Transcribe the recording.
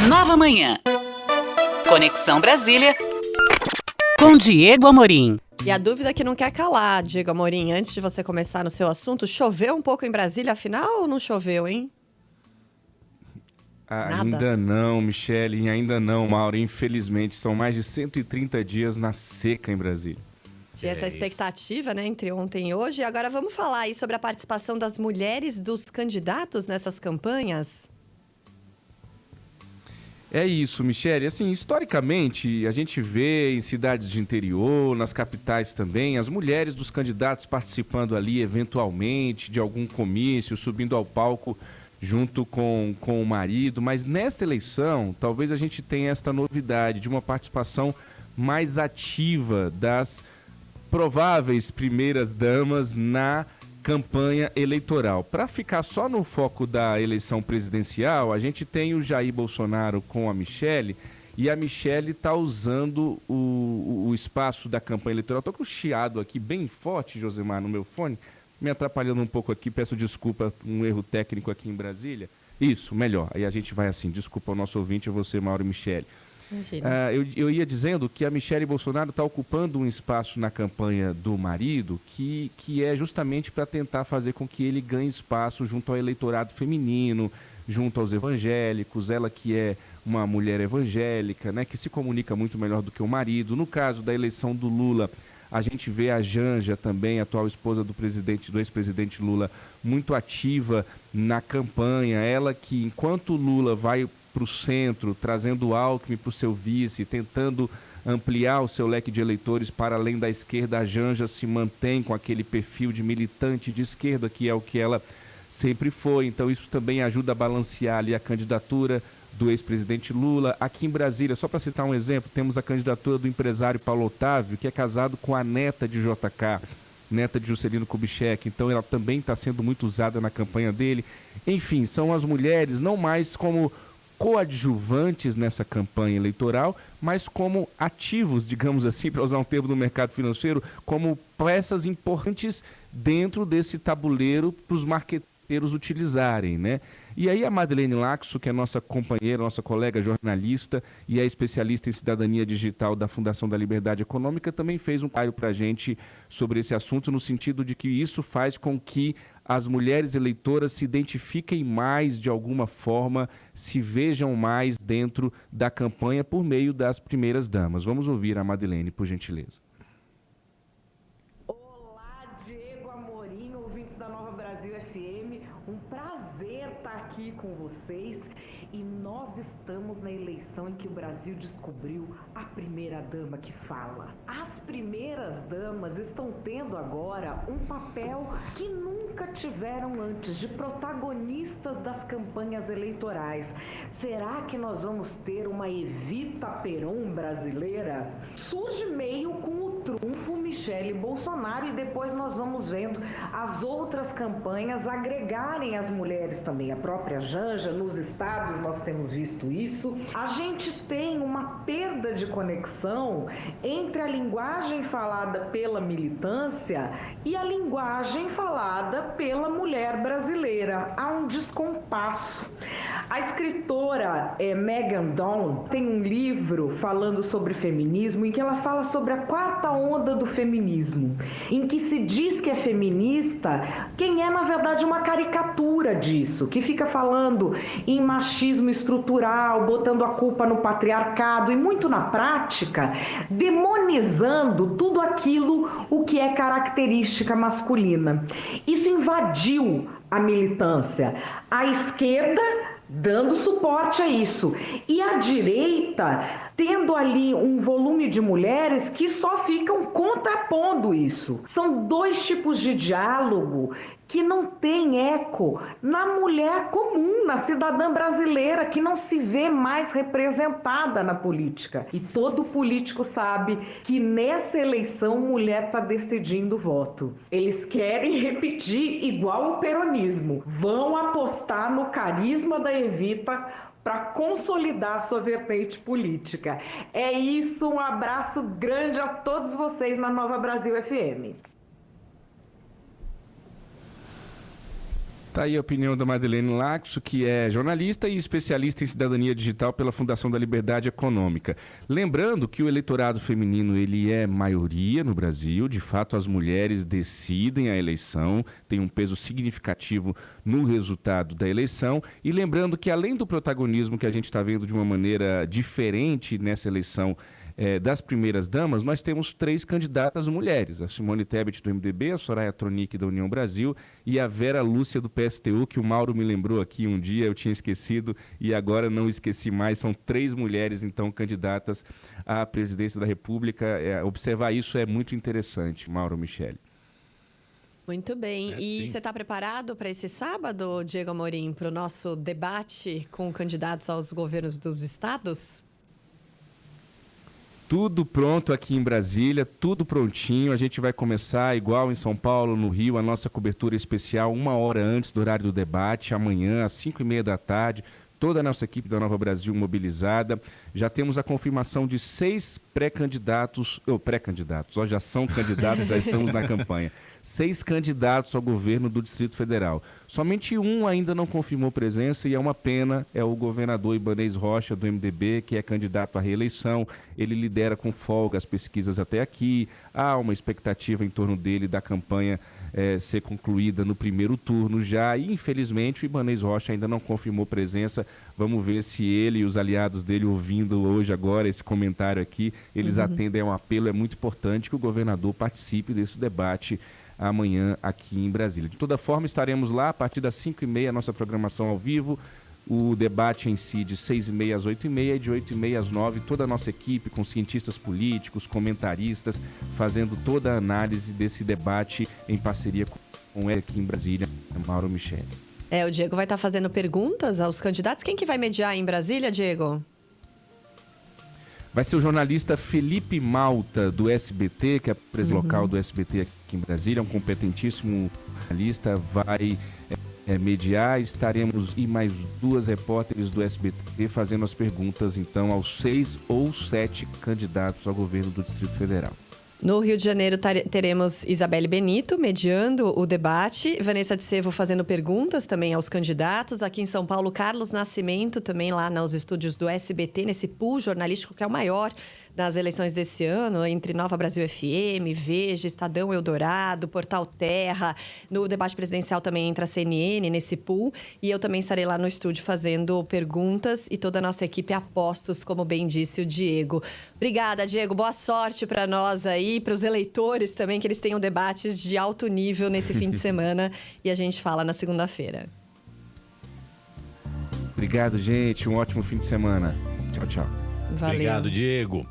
Nova Manhã. Conexão Brasília com Diego Amorim. E a dúvida que não quer calar, Diego Amorim, antes de você começar no seu assunto, choveu um pouco em Brasília, afinal, ou não choveu, hein? Ainda não, Michele, ainda não, Mauro. Infelizmente, são mais de 130 dias na seca em Brasília. Tinha essa expectativa, né, entre ontem e hoje. E agora vamos falar aí sobre a participação das mulheres dos candidatos nessas campanhas? É isso, Michele. Assim, historicamente, a gente vê em cidades de interior, nas capitais também, as mulheres dos candidatos participando ali, eventualmente, de algum comício, subindo ao palco junto com o marido. Mas nesta eleição, talvez a gente tenha esta novidade de uma participação mais ativa das prováveis primeiras damas na campanha eleitoral. Para ficar só no foco da eleição presidencial, a gente tem o Jair Bolsonaro com a Michele, e a Michele está usando o espaço da campanha eleitoral. Estou com o chiado aqui bem forte, Josemar, no meu fone, me atrapalhando um pouco aqui, peço desculpa, um erro técnico aqui em Brasília. Isso, melhor. Aí a gente vai assim, desculpa ao nosso ouvinte, você, Mauro e Michele. Eu ia dizendo que a Michele Bolsonaro está ocupando um espaço na campanha do marido que é justamente para tentar fazer com que ele ganhe espaço junto ao eleitorado feminino, junto aos evangélicos, ela que é uma mulher evangélica, né, que se comunica muito melhor do que o marido. No caso da eleição do Lula, a gente vê a Janja também, atual esposa do ex-presidente Lula, muito ativa na campanha. Ela que, enquanto o Lula vai para o centro, trazendo o Alckmin para o seu vice, tentando ampliar o seu leque de eleitores para além da esquerda, a Janja se mantém com aquele perfil de militante de esquerda, que é o que ela sempre foi. Então isso também ajuda a balancear ali a candidatura do ex-presidente Lula. Aqui em Brasília, só para citar um exemplo, temos a candidatura do empresário Paulo Otávio, que é casado com a neta de JK, neta de Juscelino Kubitschek, então ela também está sendo muito usada na campanha dele. Enfim, são as mulheres não mais como coadjuvantes nessa campanha eleitoral, mas como ativos, digamos assim, para usar um termo do mercado financeiro, como peças importantes dentro desse tabuleiro para os marqueteiros utilizarem, né? E aí a Madeleine Laxo, que é nossa companheira, nossa colega jornalista e é especialista em cidadania digital da Fundação da Liberdade Econômica, também fez um comentário para a gente sobre esse assunto, no sentido de que isso faz com que as mulheres eleitoras se identifiquem mais de alguma forma, se vejam mais dentro da campanha por meio das primeiras damas. Vamos ouvir a Madeleine, por gentileza. Olá, Diego Amorim, ouvintes da Nova Brasil FM. Um prazer estar aqui com vocês. E nós estamos na eleição em que o Brasil descobriu a primeira dama que fala. As primeiras damas estão tendo agora um papel que nunca tiveram antes, de protagonistas das campanhas eleitorais. Será que nós vamos ter uma Evita Peron brasileira? Surge meio com o trunfo Michele Bolsonaro, e depois nós vamos vendo as outras campanhas agregarem as mulheres também. A própria Janja, nos estados nós temos visto isso. A gente tem uma perda de conexão entre a linguagem falada pela militância e a linguagem falada pela mulher brasileira. Há um descompasso. A escritora Megan Dawn tem um livro falando sobre feminismo, em que ela fala sobre a quarta onda do feminismo, em que se diz que é feminista quem é, na verdade, uma caricatura disso, que fica falando em machismo estrutural, botando a culpa no patriarcado e, muito na prática, demonizando tudo aquilo o que é característica masculina. Isso invadiu a militância. A esquerda dando suporte a isso, e a direita tendo ali um volume de mulheres que só ficam contrapondo isso. São dois tipos de diálogo que não tem eco na mulher comum, na cidadã brasileira, que não se vê mais representada na política. E todo político sabe que nessa eleição mulher está decidindo o voto. Eles querem repetir igual o peronismo. Vão apostar no carisma da Evita para consolidar sua vertente política. É isso, um abraço grande a todos vocês na Nova Brasil FM. Tá aí a opinião da Madeleine Laxo, que é jornalista e especialista em cidadania digital pela Fundação da Liberdade Econômica. Lembrando que o eleitorado feminino ele é maioria no Brasil, de fato as mulheres decidem a eleição, tem um peso significativo no resultado da eleição. E lembrando que além do protagonismo que a gente está vendo de uma maneira diferente nessa eleição das primeiras damas, nós temos 3 candidatas mulheres, a Simone Tebet do MDB, a Soraya Tronic da União Brasil e a Vera Lúcia do PSTU, que o Mauro me lembrou aqui um dia, eu tinha esquecido e agora não esqueci mais. São 3 mulheres, então, candidatas à presidência da República. Observar isso é muito interessante, Mauro Michele. Muito bem. E você está preparado para esse sábado, Diego Amorim, para o nosso debate com candidatos aos governos dos estados? Tudo pronto aqui em Brasília, tudo prontinho. A gente vai começar, igual em São Paulo, no Rio, a nossa cobertura especial 1 hora antes do horário do debate, amanhã, às 5h30 da tarde. Toda a nossa equipe da Nova Brasil mobilizada. Já temos a confirmação de 6 pré-candidatos, já são candidatos, já estamos na campanha. 6 candidatos ao governo do Distrito Federal. Somente um ainda não confirmou presença e é uma pena, é o governador Ibanez Rocha, do MDB, que é candidato à reeleição. Ele lidera com folga as pesquisas até aqui. Há uma expectativa em torno dele da campanha ser concluída no primeiro turno já. E, infelizmente, o Ibanez Rocha ainda não confirmou presença. Vamos ver se ele e os aliados dele, ouvindo hoje agora esse comentário aqui, eles atendem a um apelo. É muito importante que o governador participe desse debate amanhã aqui em Brasília. De toda forma, estaremos lá a partir das 5h30, a nossa programação ao vivo, o debate em si de 6h30 às 8h30 e de 8h30 às 9h, toda a nossa equipe com cientistas políticos, comentaristas, fazendo toda a análise desse debate em parceria com ele aqui em Brasília, Mauro Michele. O Diego vai estar fazendo perguntas aos candidatos. Quem que vai mediar em Brasília, Diego? Vai ser o jornalista Felipe Malta, do SBT, que é presidente local do SBT aqui em Brasília, é um competentíssimo jornalista, vai mediar. Estaremos e mais 2 repórteres do SBT fazendo as perguntas, então, aos 6 ou 7 candidatos ao governo do Distrito Federal. No Rio de Janeiro teremos Isabelle Benito mediando o debate, Vanessa de Sevo fazendo perguntas também aos candidatos. Aqui em São Paulo, Carlos Nascimento também lá nos estúdios do SBT, nesse pool jornalístico que é o maior das eleições desse ano, entre Nova Brasil FM, Veja, Estadão Eldorado, Portal Terra. No debate presidencial também entra a CNN nesse pool. E eu também estarei lá no estúdio fazendo perguntas e toda a nossa equipe a postos, como bem disse o Diego. Obrigada, Diego. Boa sorte para nós aí, para os eleitores também, que eles tenham debates de alto nível nesse fim de semana. E a gente fala na segunda-feira. Obrigado, gente. Um ótimo fim de semana. Tchau, tchau. Valeu. Obrigado, Diego.